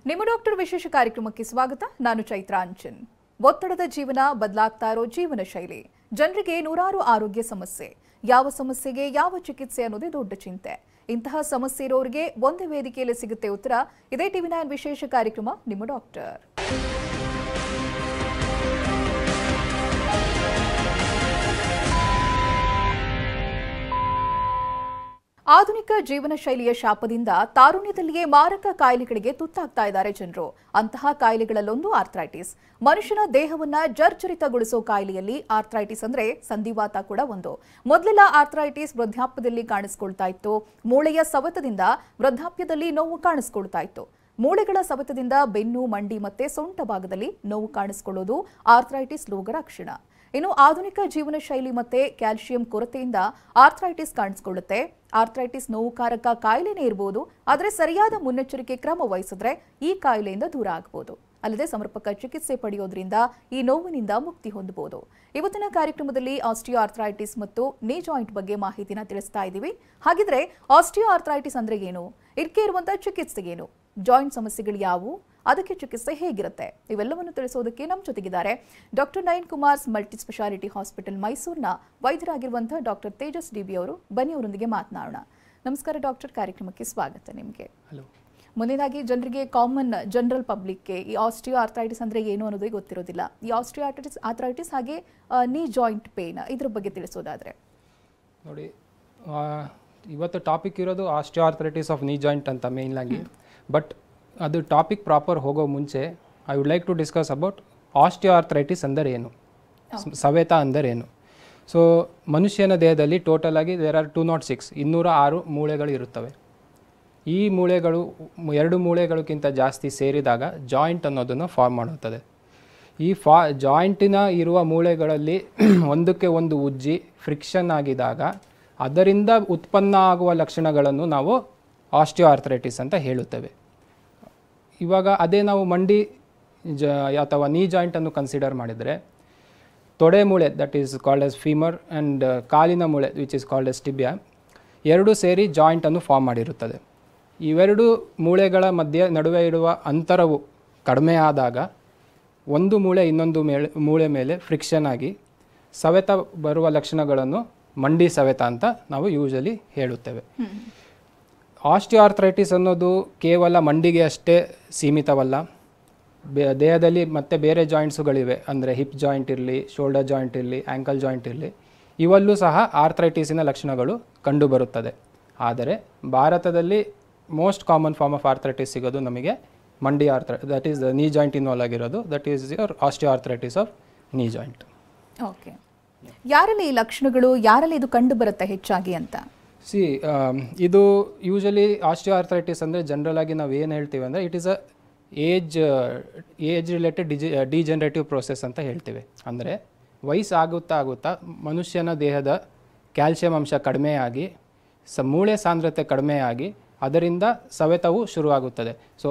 ನಿಮ್ಮ ಡಾಕ್ಟರ್ ವಿಶೇಷ ಕಾರ್ಯಕ್ರಮಕ್ಕೆ ಸ್ವಾಗತ. ನಾನು ಚೈತ್ರ ಅಂಚನ್. ಒತ್ತಡದ ಜೀವನ, ಬದಲಾಗ್ತಾ ಇರೋ ಜೀವನ ಶೈಲಿ, ಜನರಿಗೆ ನೂರಾರು ಆರೋಗ್ಯ ಸಮಸ್ಯೆ. ಯಾವ ಸಮಸ್ಯೆಗೆ ಯಾವ ಚಿಕಿತ್ಸೆ ಅನ್ನೋದೇ ದೊಡ್ಡ ಚಿಂತೆ. ಇಂತಹ ಸಮಸ್ಯೆ ಇರೋರಿಗೆ ಒಂದೇ ವೇದಿಕೆಯಲ್ಲಿ ಸಿಗುತ್ತೆ ಉತ್ತರ. ಇದೇ ಟಿವಿ9 ವಿಶೇಷ ಕಾರ್ಯಕ್ರಮ ನಿಮ್ಮ ಡಾಕ್ಟರ್. ಆಧುನಿಕ ಜೀವನ ಶೈಲಿಯ ಶಾಪದಿಂದ ತಾರುಣ್ಯದಲ್ಲಿಯೇ ಮಾರಕ ಕಾಯಿಲೆಗಳಿಗೆ ತುತ್ತಾಗ್ತಾ ಇದ್ದಾರೆ ಜನರು. ಅಂತಹ ಕಾಯಿಲೆಗಳಲ್ಲೊಂದು ಆರ್ಥ್ರೈಟಿಸ್. ಮನುಷ್ಯನ ದೇಹವನ್ನ ಜರ್ಜರಿತಗೊಳಿಸೋ ಕಾಯಿಲೆಯಲ್ಲಿ ಆರ್ಥ್ರೈಟಿಸ್ ಅಂದ್ರೆ ಸಂಧಿವಾತ ಕೂಡ ಒಂದು. ಮೊದಲೆಲ್ಲ ಆರ್ಥ್ರೈಟಿಸ್ ವೃದ್ಧಾಪ್ಯದಲ್ಲಿ ಕಾಣಿಸಿಕೊಳ್ತಾ ಇತ್ತು. ಮೂಳೆಯ ಸವೆತದಿಂದ ವೃದ್ಧಾಪ್ಯದಲ್ಲಿ ನೋವು ಕಾಣಿಸಿಕೊಳ್ತಾ ಇತ್ತು. ಮೂಳೆಗಳ ಸವೆತದಿಂದ ಬೆನ್ನು, ಮಂಡಿ ಮತ್ತೆ ಸೊಂಟ ಭಾಗದಲ್ಲಿ ನೋವು ಕಾಣಿಸಿಕೊಳ್ಳೋದು ಆರ್ಥ್ರೈಟಿಸ್ ರೋಗ ಲಕ್ಷಣ. ಇನ್ನು ಆಧುನಿಕ ಜೀವನ ಶೈಲಿ ಮತ್ತೆ ಕ್ಯಾಲ್ಸಿಯಂ ಕೊರತೆಯಿಂದ ಆರ್ಥ್ರೈಟಿಸ್ ಕಾಣಿಸಿಕೊಳ್ಳುತ್ತೆ. ಆರ್ಥ್ರೈಟಿಸ್ ನೋವುಕಾರಕ ಕಾಯಿಲೆನೇ ಇರಬಹುದು, ಆದರೆ ಸರಿಯಾದ ಮುನ್ನೆಚ್ಚರಿಕೆ ಕ್ರಮ ವಹಿಸಿದ್ರೆ ಈ ಕಾಯಿಲೆಯಿಂದ ದೂರ ಆಗಬಹುದು. ಅಲ್ಲದೆ ಸಮರ್ಪಕ ಚಿಕಿತ್ಸೆ ಪಡೆಯೋದ್ರಿಂದ ಈ ನೋವಿನಿಂದ ಮುಕ್ತಿ ಹೊಂದಬಹುದು. ಇವತ್ತಿನ ಕಾರ್ಯಕ್ರಮದಲ್ಲಿ ಆಸ್ಟಿಯೋ ಆರ್ಥ್ರೈಟಿಸ್ ಮತ್ತು ನೀ ಜಾಯಿಂಟ್ ಬಗ್ಗೆ ಮಾಹಿತಿನ ತಿಳಿಸ್ತಾ ಇದ್ದೀವಿ. ಹಾಗಿದ್ರೆ ಆಸ್ಟಿಯೋ ಆರ್ಥ್ರೈಟಿಸ್ ಅಂದ್ರೆ ಏನು? ಇದಕ್ಕೆ ಇರುವಂತಹ ಚಿಕಿತ್ಸೆ ಏನು? ಜಾಯಿಂಟ್ ಸಮಸ್ಯೆಗಳು ಯಾವುವು? ಅದಕ್ಕೆ ಚಿಕಿತ್ಸೆ ಹೇಗಿರುತ್ತೆ? ಇವೆಲ್ಲವನ್ನು ತಿಳಿಸೋದಕ್ಕೆ ನಮ್ಮ ಜೊತೆಗಿದ್ದಾರೆ doctor Nayan Kumar's multi speciality hospital ಮೈಸೂರಿನ ವೈದ್ಯರಾಗಿರುವಂತಹ ಡಾಕ್ಟರ್ ತೇಜಸ್ ಡಿಬಿ ಅವರು. ಬನ್ನಿ ಅವರೊಂದಿಗೆ ಮಾತನಾಡೋಣ. ನಮಸ್ಕಾರ ಡಾಕ್ಟರ್, ಕಾರ್ಯಕ್ರಮಕ್ಕೆ ಸ್ವಾಗತ ನಿಮಗೆ. ಹಲೋ. ಮೊದಲಾಗಿ ಜನರಿಗೆ ಜನರಲ್ ಪಬ್ಲಿಕ್ಗೆ ಈ ಆಸ್ಟಿಯೋ ಆರ್ಥ್ರೈಟಿಸ್ ಅಂದ್ರೆ ಏನು ಅನ್ನೋದೇ ಗೊತ್ತಿರೋದಿಲ್ಲ. ಈ ಆಸ್ಟಿಯೋ ಆರ್ಥ್ರೈಟಿಸ್ ಹಾಗೆ ನೀ ಜಾಯಿಂಟ್ ಪೇನ್ ಇದ್ರ ಬಗ್ಗೆ ತಿಳಿಸೋದಾದ್ರೆ ನೋಡಿ, ಇವತ್ತು ಟಾಪಿಕ್ ಇರೋದು osteo arthritis of knee joint ಅಂತ ಮೇನ್ ಆಗಿ. ಬಟ್ ಅದು ಟಾಪಿಕ್ ಪ್ರಾಪರ್ ಹೋಗೋ ಮುಂಚೆ I would like to discuss about osteo arthritis ಅಂದರೆ ಏನು, ಸವೆತ ಅಂದರೆ ಏನು. ಸೊ ಮನುಷ್ಯನ ದೇಹದಲ್ಲಿ ಟೋಟಲ್ ಆಗಿ ದೇರ್ ಆರ್ 206 206 ಮೂಳೆಗಳು ಇರುತ್ತವೆ. ಈ ಮೂಳೆಗಳು 2 ಮೂಳೆಗಳಿಗಿಂತ ಜಾಸ್ತಿ ಸೇರಿದಾಗ ಜಾಯಿಂಟ್ ಅನ್ನೋದನ್ನು ಫಾರ್ಮ್ ಮಾಡುತ್ತದೆ. ಈ ಜಾಯಿಂಟಿನ ಇರುವ ಮೂಳೆಗಳಲ್ಲಿ ಒಂದಕ್ಕೆ ಒಂದು ಉಜ್ಜಿ ಫ್ರಿಕ್ಷನ್ ಆಗಿದಾಗ ಅದರಿಂದ ಉತ್ಪನ್ನ ಆಗುವ ಲಕ್ಷಣಗಳನ್ನು ನಾವು ಆಸ್ಟಿಯೋ ಆರ್ಥ್ರೈಟಿಸ್ ಅಂತ ಹೇಳುತ್ತೇವೆ. ಇವಾಗ ಅದೇ ನಾವು ಮಂಡಿ ಅಥವಾ ನೀ ಜಾಯಿಂಟನ್ನು ಕನ್ಸಿಡರ್ ಮಾಡಿದರೆ ತೊಡೆ ಮೂಳೆ, that is called as femur, and ಕಾಲಿನ ಮೂಳೆ which is called as tibia, ಎರಡೂ ಸೇರಿ ಜಾಯಿಂಟನ್ನು ಫಾರ್ಮ್ ಮಾಡಿರುತ್ತದೆ. ಇವೆರಡು ಮೂಳೆಗಳ ನಡುವೆ ಇರುವ ಅಂತರವು ಕಡಿಮೆ ಆದಾಗ ಒಂದು ಮೂಳೆ ಇನ್ನೊಂದು ಮೂಳೆ ಮೇಲೆ ಫ್ರಿಕ್ಷನ್ ಆಗಿ ಸವೆತ ಬರುವ ಲಕ್ಷಣಗಳನ್ನು ಮಂಡಿ ಸವೆತ ಅಂತ ನಾವು ಯೂಶಲಿ ಹೇಳುತ್ತೇವೆ. ಆಸ್ಟಿಯೋ ಆರ್ಥ್ರೈಟಿಸ್ ಅನ್ನೋದು ಕೇವಲ ಮಂಡಿಗೆ ಅಷ್ಟೇ ಸೀಮಿತವಲ್ಲ. ದೇಹದಲ್ಲಿ ಮತ್ತೆ ಬೇರೆ ಜಾಯಿಂಟ್ಸುಗಳಿವೆ, ಅಂದರೆ ಹಿಪ್ ಜಾಯಿಂಟ್ ಇರಲಿ, ಶೋಲ್ಡರ್ ಜಾಯಿಂಟ್ ಇರಲಿ, ಆ್ಯಂಕಲ್ ಜಾಯಿಂಟ್ ಇರಲಿ, ಇವಲ್ಲೂ ಸಹ ಆರ್ಥ್ರೈಟಿಸಿನ ಲಕ್ಷಣಗಳು ಕಂಡುಬರುತ್ತದೆ. ಆದರೆ ಭಾರತದಲ್ಲಿ most common form of arthritis ಸಿಗೋದು ನಮಗೆ ಮಂಡಿ that is the knee joint involve ಆಗಿರೋದು, that is your osteo arthritis of knee joint. Okay, ಯಾರಲ್ಲಿ ಈ ಲಕ್ಷಣಗಳು, ಯಾರಲ್ಲಿ ಇದು ಕಂಡು ಬರುತ್ತೆ ಹೆಚ್ಚಾಗಿ ಅಂತ? ಇದು ಯೂಶಲಿ ಆಸ್ಟಿಯೋ ಆರ್ಥ್ರೈಟಿಸ್ ಅಂದರೆ ಜನರಲ್ ಆಗಿ ನಾವು ಏನು ಹೇಳ್ತೀವಿ ಅಂದರೆ it is a age related degenerative process ಅಂತ ಹೇಳ್ತೀವಿ. ಅಂದರೆ ವಯಸ್ಸಾಗುತ್ತಾ ಮನುಷ್ಯನ ದೇಹದ ಕ್ಯಾಲ್ಸಿಯಂ ಅಂಶ ಕಡಿಮೆಯಾಗಿ ಮೂಳೆ ಸಾಂದ್ರತೆ ಕಡಿಮೆಯಾಗಿ ಅದರಿಂದ ಸವೆತವು ಶುರುವಾಗುತ್ತದೆ. So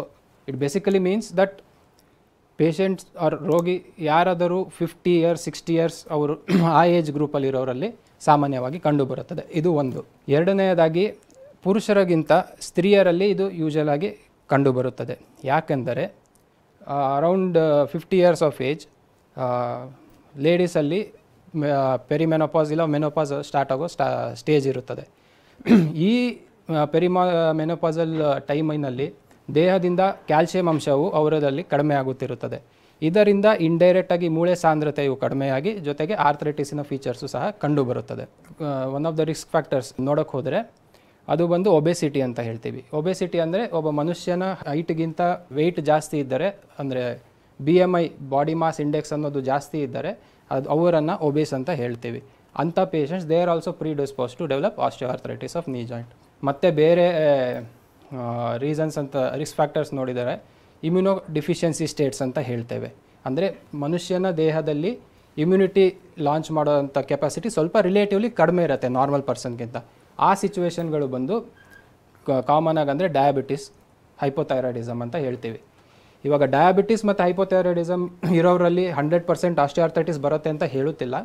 it basically means that patients are ರೋಗಿ ಯಾರಾದರೂ 50 ಇಯರ್ಸ್ 60 ಇಯರ್ಸ್ ಅವರು ಆ ಏಜ್ ಗ್ರೂಪಲ್ಲಿರೋರಲ್ಲಿ ಸಾಮಾನ್ಯವಾಗಿ ಕಂಡುಬರುತ್ತದೆ. ಇದು ಒಂದು. ಎರಡನೆಯದಾಗಿ ಪುರುಷರಿಗಿಂತ ಸ್ತ್ರೀಯರಲ್ಲಿ ಇದು ಯೂಶಲ್ ಆಗಿ ಕಂಡುಬರುತ್ತದೆ. ಯಾಕೆಂದರೆ around 50 years of age ಲೇಡೀಸಲ್ಲಿ perimenopause ಇಲ್ಲ ಮೆನೋಪಾಸ್ ಸ್ಟಾರ್ಟ್ ಆಗೋ ಸ್ಟೇಜ್ ಇರುತ್ತದೆ. ಈ ಮೆನೋಪಾಸಲ್ ಟೈಮಿನಲ್ಲಿ ದೇಹದಿಂದ ಕ್ಯಾಲ್ಸಿಯಂ ಅಂಶವು ಅವರದಲ್ಲಿ ಕಡಿಮೆ ಆಗುತ್ತಿರುತ್ತದೆ. ಇದರಿಂದ ಇಂಡೈರೆಕ್ಟಾಗಿ ಮೂಳೆ ಸಾಂದ್ರತೆಯು ಕಡಿಮೆಯಾಗಿ ಜೊತೆಗೆ ಆರ್ಥ್ರೈಟಿಸಿನ ಫೀಚರ್ಸು ಸಹ ಕಂಡುಬರುತ್ತದೆ. One of the risk factors ನೋಡೋಕ್ಕೆ ಹೋದರೆ ಅದು ಬಂದು ಒಬೆಸಿಟಿ ಅಂತ ಹೇಳ್ತೀವಿ. ಒಬೆಸಿಟಿ ಅಂದರೆ ಒಬ್ಬ ಮನುಷ್ಯನ ಹೈಟ್ಗಿಂತ ವೆಯ್ಟ್ ಜಾಸ್ತಿ ಇದ್ದರೆ, ಅಂದರೆ BMI ಬಾಡಿ ಮಾಸ್ ಇಂಡೆಕ್ಸ್ ಅನ್ನೋದು ಜಾಸ್ತಿ ಇದ್ದರೆ ಅವರನ್ನು ಒಬೇಸ್ ಅಂತ ಹೇಳ್ತೀವಿ. ಅಂಥ patients they are also predispose to develop osteo arthritis of knee joint. ಮತ್ತು ಬೇರೆ ರೀಸನ್ಸ್ ಅಂತ ರಿಸ್ಕ್ ಫ್ಯಾಕ್ಟರ್ಸ್ ನೋಡಿದರೆ ಇಮ್ಯುನೋ ಡಿಫಿಷಿಯನ್ಸಿ ಸ್ಟೇಟ್ಸ್ ಅಂತ ಹೇಳ್ತೇವೆ. ಅಂದರೆ ಮನುಷ್ಯನ ದೇಹದಲ್ಲಿ ಇಮ್ಯುನಿಟಿ ಲಾಂಚ್ ಮಾಡೋವಂಥ ಕೆಪಾಸಿಟಿ ಸ್ವಲ್ಪ ರಿಲೇಟಿವ್ಲಿ ಕಡಿಮೆ ಇರುತ್ತೆ ನಾರ್ಮಲ್ ಪರ್ಸನ್ಗಿಂತ. ಆ ಸಿಚುವೇಶನ್ಗಳು ಬಂದು ಕಾಮನ್ ಆಗಿ ಅಂದರೆ ಡಯಾಬಿಟಿಸ್, ಹೈಪೋಥೈರಾಯ್ಡಿಸಮ್ ಅಂತ ಹೇಳ್ತೀವಿ. ಇವಾಗ ಡಯಾಬಿಟಿಸ್ ಮತ್ತು ಹೈಪೋಥೈರಾಯ್ಡಿಸಮ್ ಇರೋರಲ್ಲಿ 100% ಆಸ್ಟಿಯೋ ಆರ್ಥ್ರೈಟಿಸ್ ಬರುತ್ತೆ ಅಂತ ಹೇಳುತ್ತಿಲ್ಲ.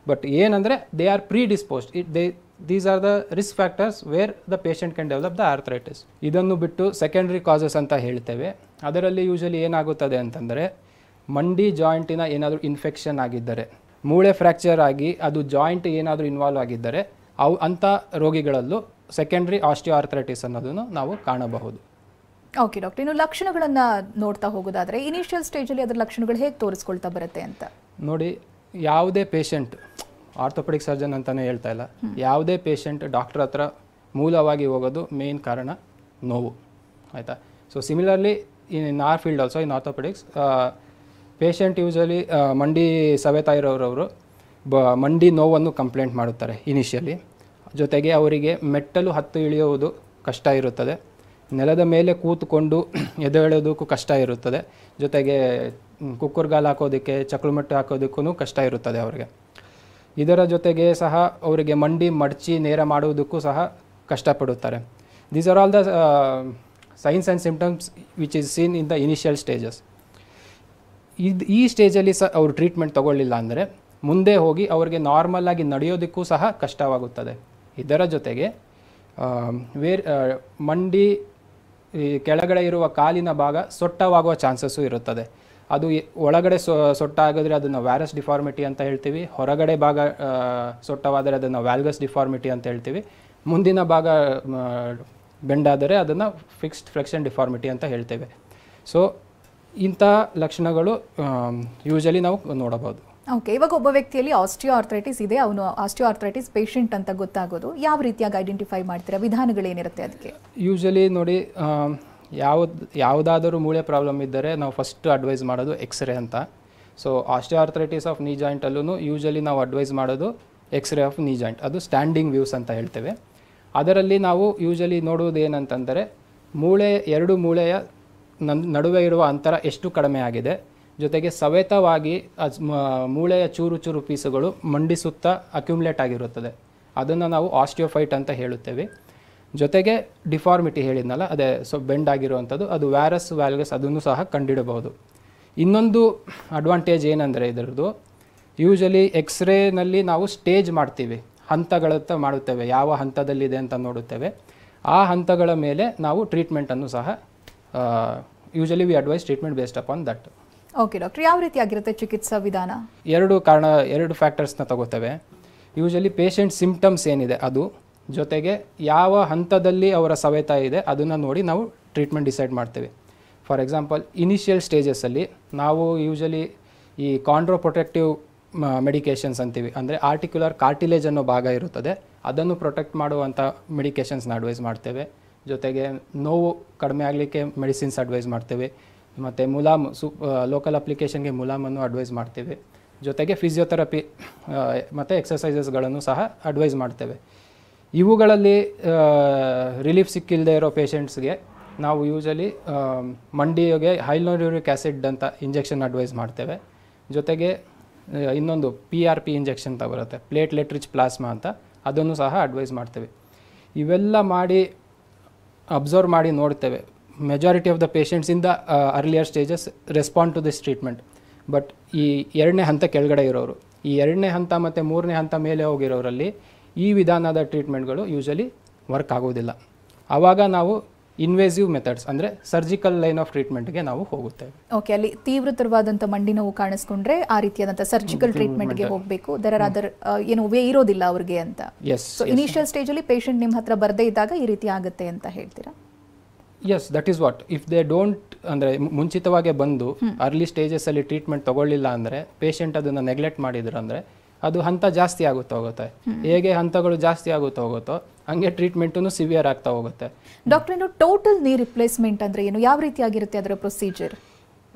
ಬಟ್ ಏನಂದರೆ they are predisposed, these are the risk factors where the patient can develop the arthritis. ಇದನ್ನು ಬಿಟ್ಟು ಸೆಕೆಂಡ್ರಿ ಕಾಸಸ್ ಅಂತ ಹೇಳ್ತೇವೆ. ಅದರಲ್ಲಿ ಯೂಶಲಿ ಏನಾಗುತ್ತದೆ ಅಂತಂದರೆ ಮಂಡಿ ಜಾಯಿಂಟಿನ ಏನಾದರೂ ಇನ್ಫೆಕ್ಷನ್ ಆಗಿದ್ದರೆ, ಮೂಳೆ ಫ್ರ್ಯಾಕ್ಚರ್ ಆಗಿ ಅದು ಜಾಯಿಂಟ್ ಏನಾದರೂ ಇನ್ವಾಲ್ವ್ ಆಗಿದ್ದರೆ ಅಂಥ ರೋಗಿಗಳಲ್ಲೂ ಸೆಕೆಂಡ್ರಿ ಆಸ್ಟಿಯೋಆರ್ಥ್ರೈಟಿಸ್ ಅನ್ನೋದನ್ನು ನಾವು ಕಾಣಬಹುದು. ಓಕೆ ಡಾಕ್ಟರ್, ಇನ್ನು ಲಕ್ಷಣಗಳನ್ನು ನೋಡ್ತಾ ಹೋಗೋದಾದರೆ ಇನಿಷಿಯಲ್ ಸ್ಟೇಜಲ್ಲಿ ಅದರ ಲಕ್ಷಣಗಳು ಹೇಗೆ ತೋರಿಸ್ಕೊಳ್ತಾ ಬರುತ್ತೆ ಅಂತ ನೋಡಿ. ಯಾವುದೇ ಪೇಷಂಟ್, ಆರ್ಥೋಪೆಡಿಕ್ ಸರ್ಜನ್ ಅಂತಲೇ ಹೇಳ್ತಾ ಇಲ್ಲ, ಯಾವುದೇ ಪೇಷಂಟ್ ಡಾಕ್ಟರ್ ಹತ್ರ ಮೂಲವಾಗಿ ಹೋಗೋದು ಮೇನ್ ಕಾರಣ ನೋವು, ಆಯಿತಾ. So similarly in our field also in orthopaedics, patient usually ಮಂಡಿ ಸವೆತಾ ಇರೋರವರು ಮಂಡಿ ನೋವನ್ನು ಕಂಪ್ಲೇಂಟ್ ಮಾಡುತ್ತಾರೆ ಇನಿಷಿಯಲಿ. ಜೊತೆಗೆ ಅವರಿಗೆ ಮೆಟ್ಟಲು ಹತ್ತು ಇಳಿಯುವುದು ಕಷ್ಟ ಇರುತ್ತದೆ, ನೆಲದ ಮೇಲೆ ಕೂತ್ಕೊಂಡು ಎದ್ದೇಳೋದಕ್ಕೂ ಕಷ್ಟ ಇರುತ್ತದೆ, ಜೊತೆಗೆ ಕುಕ್ಕುರ್ಗಾಲ್ ಹಾಕೋದಕ್ಕೆ, ಚಕ್ಳುಮೆಟ್ಟು ಹಾಕೋದಕ್ಕೂ ಕಷ್ಟ ಇರುತ್ತದೆ ಅವರಿಗೆ. ಇದರ ಜೊತೆಗೆ ಸಹ ಅವರಿಗೆ ಮಂಡಿ ಮಡಚಿ ನೇರ ಮಾಡುವುದಕ್ಕೂ ಸಹ ಕಷ್ಟಪಡುತ್ತಾರೆ. These are all the signs and symptoms which is seen in the initial stages. ಈ ಸ್ಟೇಜಲ್ಲಿ ಸಹ ಅವರು ಟ್ರೀಟ್ಮೆಂಟ್ ತಗೊಳ್ಳಿಲ್ಲ ಅಂದರೆ ಮುಂದೆ ಹೋಗಿ ಅವರಿಗೆ ನಾರ್ಮಲ್ ಆಗಿ ನಡೆಯೋದಕ್ಕೂ ಸಹ ಕಷ್ಟವಾಗುತ್ತದೆ. ಇದರ ಜೊತೆಗೆ ಮಂಡಿ ಈ ಕೆಳಗಡೆ ಇರುವ ಕಾಲಿನ ಭಾಗ ಸೊಟ್ಟವಾಗುವ ಚಾನ್ಸಸ್ಸು ಇರುತ್ತದೆ. ಅದು ಒಳಗಡೆ ಸೊಟ್ಟಾಗಿದ್ರೆ ಅದನ್ನು ವ್ಯಾರಸ್ ಡಿಫಾರ್ಮಿಟಿ ಅಂತ ಹೇಳ್ತೀವಿ, ಹೊರಗಡೆ ಭಾಗ ಸೊಟ್ಟವಾದರೆ ಅದನ್ನು ವ್ಯಾಲ್ಗಸ್ ಡಿಫಾರ್ಮಿಟಿ ಅಂತ ಹೇಳ್ತೀವಿ, ಮುಂದಿನ ಭಾಗ ಬೆಂಡಾದರೆ ಅದನ್ನು ಫಿಕ್ಸ್ಡ್ ಫ್ಲೆಕ್ಷನ್ ಡಿಫಾರ್ಮಿಟಿ ಅಂತ ಹೇಳ್ತೇವೆ. ಸೊ ಇಂಥ ಲಕ್ಷಣಗಳು ಯೂಶಲಿ ನಾವು ನೋಡಬಹುದು. ಓಕೆ, ಇವಾಗ ಒಬ್ಬ ವ್ಯಕ್ತಿಯಲ್ಲಿ ಆಸ್ಟಿಯೋಆರ್ಥ್ರೈಟಿಸ್ ಇದೆ, ಅವನು ಆಸ್ಟಿಯೋಆರ್ಥ್ರೈಟಿಸ್ ಪೇಷಂಟ್ ಅಂತ ಗೊತ್ತಾಗೋದು ಯಾವ ರೀತಿಯಾಗಿ ಐಡೆಂಟಿಫೈ ಮಾಡ್ತೀರಾ? ವಿಧಾನಗಳೇನಿರುತ್ತೆ ಅದಕ್ಕೆ? ಯೂಶಲಿ ನೋಡಿ, ಯಾವುದಾದರೂ ಮೂಳೆ ಪ್ರಾಬ್ಲಮ್ ಇದ್ದರೆ ನಾವು ಫಸ್ಟ್ ಅಡ್ವೈಸ್ ಮಾಡೋದು ಎಕ್ಸ್ರೇ ಅಂತ. ಸೊ ಆಸ್ಟಿಯೋಆರ್ಥ್ರೈಟಿಸ್ ಆಫ್ ನೀ ಜಾಯಿಂಟಲ್ಲೂ ಯೂಶಲಿ ನಾವು ಅಡ್ವೈಸ್ ಮಾಡೋದು ಎಕ್ಸ್ರೇ ಆಫ್ ನೀ ಜಾಯಿಂಟ್, ಅದು ಸ್ಟ್ಯಾಂಡಿಂಗ್ ವ್ಯೂಸ್ ಅಂತ ಹೇಳ್ತೇವೆ. ಅದರಲ್ಲಿ ನಾವು ಯೂಶಲಿ ನೋಡುವುದು ಏನಂತಂದರೆ ಎರಡು ಮೂಳೆಯ ನಡುವೆ ಇರುವ ಅಂತರ ಎಷ್ಟು ಕಡಿಮೆ ಆಗಿದೆ, ಜೊತೆಗೆ ಸವೆತವಾಗಿ ಮೂಳೆಯ ಚೂರು ಚೂರು ಪೀಸುಗಳು ಮಂಡಿ ಸುತ್ತ ಅಕ್ಯುಮ್ಯುಲೇಟ್ ಆಗಿರುತ್ತದೆ, ಅದನ್ನು ನಾವು ಆಸ್ಟಿಯೋಫೈಟ್ ಅಂತ ಹೇಳುತ್ತೇವೆ. ಜೊತೆಗೆ ಡಿಫಾರ್ಮಿಟಿ ಹೇಳಿದ್ನಲ್ಲ, ಅದೇ ಬೆಂಡ್ ಆಗಿರುವಂಥದ್ದು, ಅದು ವ್ಯಾರಸ್ ವ್ಯಾಲ್ಗಸ್, ಅದನ್ನು ಸಹ ಕಂಡುಹಿಡಬಹುದು. ಇನ್ನೊಂದು ಅಡ್ವಾಂಟೇಜ್ ಏನಂದರೆ ಇದರದ್ದು, ಯೂಶಲಿ ಎಕ್ಸ್ರೇನಲ್ಲಿ ನಾವು ಸ್ಟೇಜ್ ಮಾಡ್ತೀವಿ, ಹಂತಗಳತ್ತ ಮಾಡುತ್ತೇವೆ, ಯಾವ ಹಂತದಲ್ಲಿದೆ ಅಂತ ನೋಡುತ್ತೇವೆ. ಆ ಹಂತಗಳ ಮೇಲೆ ನಾವು ಟ್ರೀಟ್ಮೆಂಟನ್ನು ಸಹ usually we advise treatment based upon that. Okay doctor, ಯಾವ ರೀತಿಯಾಗಿರುತ್ತೆ ಚಿಕಿತ್ಸಾ ವಿಧಾನ? ಎರಡು ಫ್ಯಾಕ್ಟರ್ಸ್ನ ತಗೋತೇವೆ. ಯೂಶಲಿ ಪೇಷಂಟ್ ಸಿಂಪ್ಟಮ್ಸ್ ಏನಿದೆ ಅದು, ಜೊತೆಗೆ ಯಾವ ಹಂತದಲ್ಲಿ ಅವರ ಸವೆತ ಇದೆ ಅದನ್ನು ನೋಡಿ ನಾವು ಟ್ರೀಟ್ಮೆಂಟ್ ಡಿಸೈಡ್ ಮಾಡ್ತೇವೆ. ಫಾರ್ ಎಕ್ಸಾಂಪಲ್, ಇನಿಷಿಯಲ್ ಸ್ಟೇಜಸ್ಸಲ್ಲಿ ನಾವು ಯೂಶಲಿ ಈ ಕಾಂಡ್ರೋಪ್ರೊಟೆಕ್ಟಿವ್ ಮೆಡಿಕೇಷನ್ಸ್ ಅಂತೀವಿ, ಅಂದರೆ ಆರ್ಟಿಕ್ಯುಲರ್ ಕಾರ್ಟಿಲೇಜ್ ಅನ್ನೋ ಭಾಗ ಇರುತ್ತದೆ, ಅದನ್ನು ಪ್ರೊಟೆಕ್ಟ್ ಮಾಡುವಂಥ ಮೆಡಿಕೇಷನ್ಸ್ನ ಅಡ್ವೈಸ್ ಮಾಡ್ತೇವೆ. ಜೊತೆಗೆ ನೋವು ಕಡಿಮೆ ಆಗಲಿಕ್ಕೆ ಮೆಡಿಸಿನ್ಸ್ ಅಡ್ವೈಸ್ ಮಾಡ್ತೇವೆ, ಮತ್ತು ಮುಲಾಮ್ ಲೋಕಲ್ ಅಪ್ಲಿಕೇಶನ್ಗೆ ಮುಲಾಮನ್ನು ಅಡ್ವೈಸ್ ಮಾಡ್ತೇವೆ. ಜೊತೆಗೆ ಫಿಸಿಯೋಥೆರಪಿ ಮತ್ತು ಎಕ್ಸಸೈಸಸ್ಗಳನ್ನು ಸಹ ಅಡ್ವೈಸ್ ಮಾಡ್ತೇವೆ. ಇವುಗಳಲ್ಲಿ ರಿಲೀಫ್ ಸಿಕ್ಕಿಲ್ಲದೆ ಇರೋ ಪೇಷಂಟ್ಸ್ಗೆ ನಾವು ಯೂಶಲಿ ಮಂಡಿಗೆ ಹೈಲೋನ್ಯೂರಿಕ್ ಆ್ಯಸಿಡ್ ಅಂತ ಇಂಜೆಕ್ಷನ್ ಅಡ್ವೈಸ್ ಮಾಡ್ತೇವೆ. ಜೊತೆಗೆ ಇನ್ನೊಂದು PRP ಇಂಜೆಕ್ಷನ್ ಅಂತ ಬರುತ್ತೆ, ಪ್ಲೇಟ್ಲೆಟ್ ರಿಚ್ ಪ್ಲಾಸ್ಮಾ ಅಂತ, ಅದನ್ನು ಸಹ ಅಡ್ವೈಸ್ ಮಾಡ್ತೇವೆ. ಇವೆಲ್ಲ ಮಾಡಿ ಅಬ್ಸರ್ವ್ ಮಾಡಿ ನೋಡ್ತೇವೆ. Majority of the patients in the earlier stages respond to this treatment. But ಈ ಎರಡನೇ ಹಂತ ಕೆಳಗಡೆ ಇರೋರು, ಈ ಎರಡನೇ ಹಂತ ಮತ್ತು ಮೂರನೇ ಹಂತ ಮೇಲೆ ಹೋಗಿರೋರಲ್ಲಿ ಈ ವಿಧಾನದ ಟ್ರೀಟ್ಮೆಂಟ್ಗಳು ಯೂಶಲಿ ವರ್ಕ್ ಆಗೋದಿಲ್ಲ. ಆವಾಗ ನಾವು ಇನ್ವೇಸಿವ್ ಮೆಥಡ್ಸ್ ಅಂದರೆ ಸರ್ಜಿಕಲ್ ಲೈನ್ ಆಫ್ ಟ್ರೀಟ್ಮೆಂಟ್ಗೆ ನಾವು ಹೋಗುತ್ತೇವೆ. ಓಕೆ, ಅಲ್ಲಿ ತೀವ್ರತರವಾದಂಥ ಮಂಡಿ ನೋವು ಕಾಣಿಸ್ಕೊಂಡ್ರೆ ಆ ರೀತಿಯಾದಂಥ ಸರ್ಜಿಕಲ್ ಟ್ರೀಟ್ಮೆಂಟ್ಗೆ ಹೋಗಬೇಕು. ದರ್ ಆರ್ ಅದರ್ ಏನು ವೇ ಇರೋದಿಲ್ಲ ಅವ್ರಿಗೆ ಅಂತ. ಎಸ್, ಸೊ ಇನಿಷಿಯಲ್ ಸ್ಟೇಜಲ್ಲಿ ಪೇಷಂಟ್ ನಿಮ್ಮ ಹತ್ರ ಬರದೇ ಇದ್ದಾಗ ಈ ರೀತಿ ಆಗುತ್ತೆ ಅಂತ ಹೇಳ್ತೀರಾ? Yes, that is what. If they don't, ಅಂದರೆ ಮುಂಚಿತವಾಗಿ ಬಂದು ಅರ್ಲಿ ಸ್ಟೇಜಸ್ಸಲ್ಲಿ ಟ್ರೀಟ್ಮೆಂಟ್ ತಗೊಳ್ಳಿಲ್ಲ ಅಂದರೆ, ಪೇಷಂಟ್ ಅದನ್ನು ನೆಗ್ಲೆಕ್ಟ್ ಮಾಡಿದ್ರು ಅಂದರೆ ಅದು ಹಂತ ಜಾಸ್ತಿ ಆಗುತ್ತಾ ಹೋಗುತ್ತೆ. ಹೇಗೆ ಹಂತಗಳು ಜಾಸ್ತಿ ಆಗುತ್ತಾ ಹೋಗುತ್ತೋ ಹಂಗೆ ಟ್ರೀಟ್ಮೆಂಟೂ ಸಿವಿಯರ್ ಆಗ್ತಾ ಹೋಗುತ್ತೆ. ಡಾಕ್ಟರ್, ಇನ್ನು ಟೋಟಲ್ ನೀ ರಿಪ್ಲೇಸ್ಮೆಂಟ್ ಅಂದರೆ ಏನು, ಯಾವ ರೀತಿಯಾಗಿರುತ್ತೆ ಅದರ ಪ್ರೊಸೀಜರ್?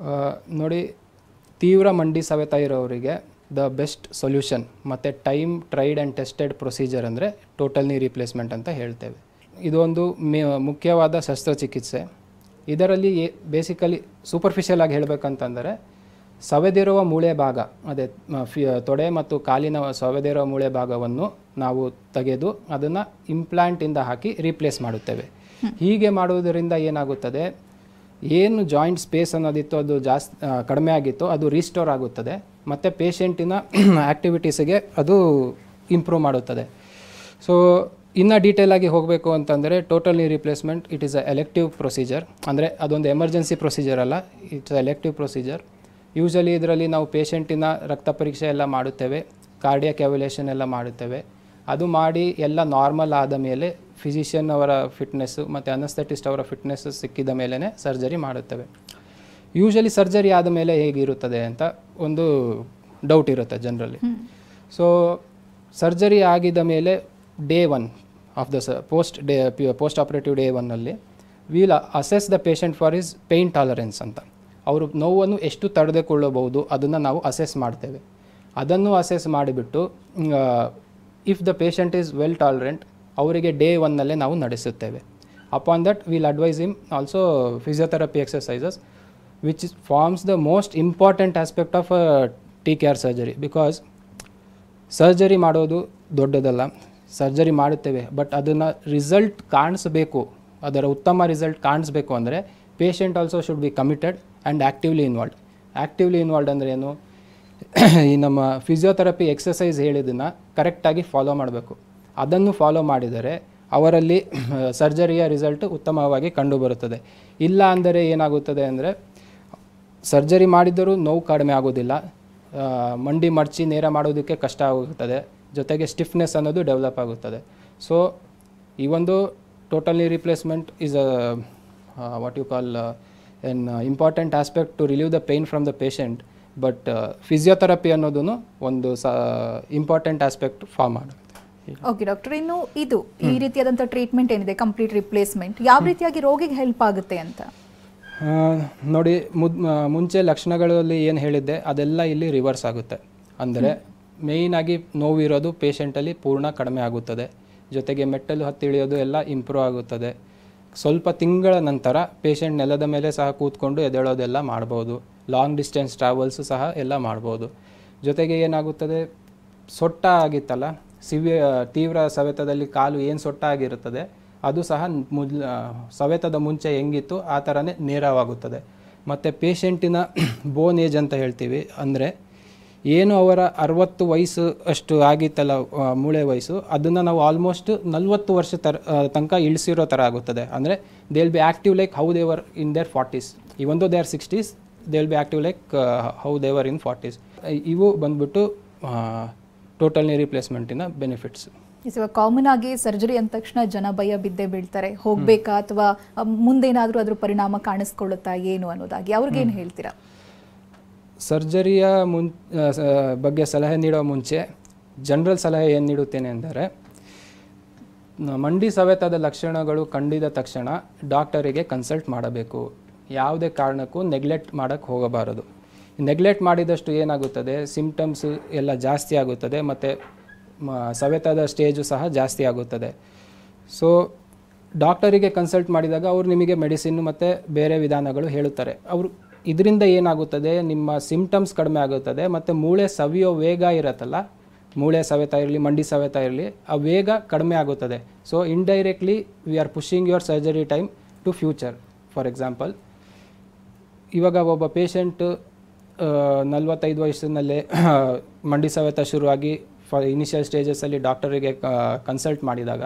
ನೋಡಿ, ತೀವ್ರ ಮಂಡಿ ಸವೆತ ಇರೋರಿಗೆ ದ ಬೆಸ್ಟ್ ಸೊಲ್ಯೂಷನ್ ಮತ್ತು time tried and tested procedure ಅಂದರೆ ಟೋಟಲ್ ನೀ ರಿಪ್ಲೇಸ್ಮೆಂಟ್ ಅಂತ ಹೇಳ್ತೇವೆ. ಇದೊಂದು ಮುಖ್ಯವಾದ ಶಸ್ತ್ರಚಿಕಿತ್ಸೆ. ಇದರಲ್ಲಿ ಬೇಸಿಕಲಿ ಸೂಪರ್ಫಿಷಿಯಲ್ ಆಗಿ ಹೇಳಬೇಕಂತಂದರೆ, ಸವೆದಿರುವ ಮೂಳೆ ಭಾಗ, ಅದೇ ತೊಡೆ ಮತ್ತು ಕಾಲಿನ ಸವೆದಿರುವ ಮೂಳೆ ಭಾಗವನ್ನು ನಾವು ತೆಗೆದು ಅದನ್ನು ಇಂಪ್ಲಾಂಟಿಂದ ಹಾಕಿ ರೀಪ್ಲೇಸ್ ಮಾಡುತ್ತೇವೆ. ಹೀಗೆ ಮಾಡುವುದರಿಂದ ಏನಾಗುತ್ತದೆ, ಏನು ಜಾಯಿಂಟ್ ಸ್ಪೇಸ್ ಅನ್ನೋದಿತ್ತು ಅದು ಕಡಿಮೆ ಆಗಿತ್ತು, ಅದು ರೀಸ್ಟೋರ್ ಆಗುತ್ತದೆ ಮತ್ತು ಪೇಷಂಟಿನ ಆ್ಯಕ್ಟಿವಿಟೀಸಿಗೆ ಅದು ಇಂಪ್ರೂವ್ ಮಾಡುತ್ತದೆ. ಸೊ ಇನ್ನು ಡೀಟೇಲಾಗಿ ಹೋಗಬೇಕು ಅಂತಂದರೆ total knee replacement it is a elective procedure, ಅಂದರೆ ಅದೊಂದು ಎಮರ್ಜೆನ್ಸಿ ಪ್ರೊಸೀಜರ್ ಅಲ್ಲ, ಇಟ್ಸ್ ಎಲೆಕ್ಟಿವ್ ಪ್ರೊಸೀಜರ್. ಯೂಶಲಿ ಇದರಲ್ಲಿ ನಾವು ಪೇಷಂಟಿನ ರಕ್ತ ಪರೀಕ್ಷೆ ಎಲ್ಲ ಮಾಡುತ್ತೇವೆ, ಕಾರ್ಡಿಯಾಕ್ ಎವ್ಯಾಲ್ಯೂಯೇಷನ್ ಎಲ್ಲ ಮಾಡುತ್ತೇವೆ. ಅದು ಮಾಡಿ ಎಲ್ಲ ನಾರ್ಮಲ್ ಆದ ಮೇಲೆ ಫಿಸಿಷಿಯನ್ ಅವರ ಫಿಟ್ನೆಸ್ಸು ಮತ್ತು ಅನಸ್ಥೆಟಿಸ್ಟ್ ಅವರ ಫಿಟ್ನೆಸ್ಸು ಸಿಕ್ಕಿದ ಮೇಲೇ ಸರ್ಜರಿ ಮಾಡುತ್ತೇವೆ. ಯೂಶಲಿ ಸರ್ಜರಿ ಆದ ಮೇಲೆ ಹೇಗಿರುತ್ತದೆ ಅಂತ ಒಂದು ಡೌಟ್ ಇರುತ್ತೆ ಜನರಲ್ಲಿ. ಸೊ ಸರ್ಜರಿ ಆಗಿದ ಮೇಲೆ day 1 of the post operative day 1 will assess the patient for his pain tolerance ಅಂತ. ಅವರು ನೋವನ್ನು ಎಷ್ಟು ತಡೆದುಕೊಳ್ಳಬಹುದು ಅದನ್ನು ನಾವು ಅಸೆಸ್ ಮಾಡ್ತೇವೆ. ಅದನ್ನು ಅಸೆಸ್ ಮಾಡಿಬಿಟ್ಟು if the patient is well tolerant ಅವರಿಗೆ ಡೇ 1 ನಾವು ನಡೆಸುತ್ತೇವೆ. Upon that will advise him also physiotherapy exercises which forms the most important aspect of TCAR surgery. Because surgery ಮಾಡೋದು ದೊಡ್ಡದಲ್ಲ, ಸರ್ಜರಿ ಮಾಡುತ್ತೇವೆ, ಬಟ್ ಅದನ್ನು ರಿಸಲ್ಟ್ ಕಾಣಿಸ್ಬೇಕು, ಅದರ ಉತ್ತಮ ರಿಸಲ್ಟ್ ಕಾಣಿಸ್ಬೇಕು ಅಂದರೆ patient also should be committed and actively involved. Actively involved ಅಂದರೆ ಏನು, ಈ ನಮ್ಮ ಫಿಸಿಯೋಥೆರಪಿ ಎಕ್ಸಸೈಸ್ ಹೇಳಿದ್ದನ್ನು ಕರೆಕ್ಟಾಗಿ ಫಾಲೋ ಮಾಡಬೇಕು. ಅದನ್ನು ಫಾಲೋ ಮಾಡಿದರೆ ಅವರಲ್ಲಿ ಸರ್ಜರಿಯ ರಿಸಲ್ಟ್ ಉತ್ತಮವಾಗಿ ಕಂಡುಬರುತ್ತದೆ. ಇಲ್ಲ ಅಂದರೆ ಏನಾಗುತ್ತದೆ ಅಂದರೆ ಸರ್ಜರಿ ಮಾಡಿದರೂ ನೋವು ಕಡಿಮೆ ಆಗೋದಿಲ್ಲ, ಮಂಡಿ ಮಡಚಿ ನೇರ ಮಾಡೋದಕ್ಕೆ ಕಷ್ಟ ಆಗುತ್ತದೆ, ಜೊತೆಗೆ ಸ್ಟಿಫ್ನೆಸ್ ಅನ್ನೋದು ಡೆವಲಪ್ ಆಗುತ್ತದೆ. ಸೊ ಈ ಒಂದು total knee replacement is what you call an important aspect to relieve the pain from the patient. But physiotherapy ಅನ್ನೋದು ಒಂದು ಇಂಪಾರ್ಟೆಂಟ್ ಆಸ್ಪೆಕ್ಟ್ ಫಾರ್ಮ್ ಮಾಡುತ್ತೆ. ಓಕೆ ಡಾಕ್ಟರ್, ಇನ್ನು ಇದು ಈ ರೀತಿಯಾದಂಥ ಟ್ರೀಟ್ಮೆಂಟ್ ಏನಿದೆ ಕಂಪ್ಲೀಟ್ ರಿಪ್ಲೇಸ್ಮೆಂಟ್ ಯಾವ ರೀತಿಯಾಗಿ ರೋಗಿಗೆ ಹೆಲ್ಪ್ ಆಗುತ್ತೆ ಅಂತ ನೋಡಿ, ಮುಂಚೆ ಲಕ್ಷಣಗಳಲ್ಲಿ ಏನು ಹೇಳಿದ್ದೆ ಅದೆಲ್ಲ ಇಲ್ಲಿ ರಿವರ್ಸ್ ಆಗುತ್ತೆ. ಅಂದರೆ ಮೇಯ್ನಾಗಿ ನೋವಿರೋದು ಪೇಷಂಟಲ್ಲಿ ಪೂರ್ಣ ಕಡಿಮೆ ಆಗುತ್ತದೆ, ಜೊತೆಗೆ ಮೆಟ್ಟಲು ಹತ್ತಿ ಇಳಿಯೋದು ಎಲ್ಲ ಇಂಪ್ರೂವ್ ಆಗುತ್ತದೆ. ಸ್ವಲ್ಪ ತಿಂಗಳ ನಂತರ ಪೇಷಂಟ್ ನೆಲದ ಮೇಲೆ ಸಹ ಕೂತ್ಕೊಂಡು ಎದ್ದೇಳೋದೆಲ್ಲ ಮಾಡ್ಬೋದು, ಲಾಂಗ್ ಡಿಸ್ಟೆನ್ಸ್ ಟ್ರಾವೆಲ್ಸು ಸಹ ಎಲ್ಲ ಮಾಡ್ಬೋದು. ಜೊತೆಗೆ ಏನಾಗುತ್ತದೆ, ಸೊಟ್ಟ ಆಗಿತ್ತಲ್ಲ, ತೀವ್ರ ಸವೆತದಲ್ಲಿ ಕಾಲು ಏನು ಸೊಟ್ಟ ಆಗಿರುತ್ತದೆ ಅದು ಸಹ ಸವೆತದ ಮುಂಚೆ ಹೆಂಗಿತ್ತು ಆ ಥರನೇ ನೇರವಾಗುತ್ತದೆ. ಮತ್ತು ಪೇಷಂಟಿನ ಬೋನ್ ಏಜ್ ಅಂತ ಹೇಳ್ತೀವಿ, ಅಂದರೆ ಏನು ಅವರ 60 ವಯಸ್ಸು ಅಷ್ಟು ಆಗಿತ್ತಲ್ಲ ಮೂಳೆ ವಯಸ್ಸು, ಅದನ್ನು ನಾವು ಆಲ್ಮೋಸ್ಟ್ 40 ವರ್ಷ ತನಕ ಇಳಿಸಿರೋ ಥರ ಆಗುತ್ತದೆ. ಅಂದರೆ they will be active like how they were ದೇರ್ 40s, even though they are 60s they will be active like how they were 40s. ಇವು ಬಂದ್ಬಿಟ್ಟು ಟೋಟಲ್ ನೀ ರಿಪ್ಲೇಸ್ಮೆಂಟಿನ ಬೆನಿಫಿಟ್ಸ್. ಇವಾಗ ಕಾಮನ್ ಆಗಿ ಸರ್ಜರಿ ಅಂದ ತಕ್ಷಣ ಜನ ಭಯ ಬಿದ್ದೇ ಬೀಳ್ತಾರೆ, ಹೋಗ್ಬೇಕಾ ಅಥವಾ ಮುಂದೇನಾದರೂ ಅದ್ರ ಪರಿಣಾಮ ಕಾಣಿಸ್ಕೊಳ್ಳುತ್ತಾ ಏನು ಅನ್ನೋದಾಗಿ, ಅವ್ರಿಗೇನು ಹೇಳ್ತೀರಾ? ಸರ್ಜರಿಯ ಬಗ್ಗೆ ಸಲಹೆ ನೀಡೋ ಮುಂಚೆ ಜನರಲ್ ಸಲಹೆ ಏನು ನೀಡುತ್ತೇನೆ ಅಂದರೆ, ಮಂಡಿ ಸವೆತದ ಲಕ್ಷಣಗಳು ಕಂಡಿದ ತಕ್ಷಣ ಡಾಕ್ಟರಿಗೆ ಕನ್ಸಲ್ಟ್ ಮಾಡಬೇಕು. ಯಾವುದೇ ಕಾರಣಕ್ಕೂ ನೆಗ್ಲೆಕ್ಟ್ ಮಾಡೋಕ್ಕೆ ಹೋಗಬಾರದು. ನೆಗ್ಲೆಕ್ಟ್ ಮಾಡಿದಷ್ಟು ಏನಾಗುತ್ತದೆ, ಸಿಂಪ್ಟಮ್ಸ್ ಎಲ್ಲ ಜಾಸ್ತಿ ಆಗುತ್ತದೆ ಮತ್ತು ಸವೆತದ ಸ್ಟೇಜು ಸಹ ಜಾಸ್ತಿ ಆಗುತ್ತದೆ. ಸೊ ಡಾಕ್ಟರಿಗೆ ಕನ್ಸಲ್ಟ್ ಮಾಡಿದಾಗ ಅವರು ನಿಮಗೆ ಮೆಡಿಸಿನ್ ಮತ್ತು ಬೇರೆ ವಿಧಾನಗಳು ಹೇಳುತ್ತಾರೆ. ಅವರು ಇದರಿಂದ ಏನಾಗುತ್ತದೆ, ನಿಮ್ಮ ಸಿಂಪ್ಟಮ್ಸ್ ಕಡಿಮೆ ಆಗುತ್ತದೆ ಮತ್ತು ಮೂಳೆ ಸವಿಯೋ ವೇಗ ಇರುತ್ತಲ್ಲ, ಮೂಳೆ ಸವೆತ ಇರಲಿ ಮಂಡಿ ಸವೆತ ಇರಲಿ, ಆ ವೇಗ ಕಡಿಮೆ ಆಗುತ್ತದೆ. So indirectly we are pushing your surgery time to future. For example, ಇವಾಗ ಒಬ್ಬ ಪೇಷಂಟ್ 45 ವಯಸ್ಸಿನಲ್ಲೇ ಮಂಡಿ ಸವೆತ ಶುರುವಾಗಿ ಇನಿಷಿಯಲ್ ಸ್ಟೇಜಸಲ್ಲಿ ಡಾಕ್ಟರಿಗೆ ಕನ್ಸಲ್ಟ್ ಮಾಡಿದಾಗ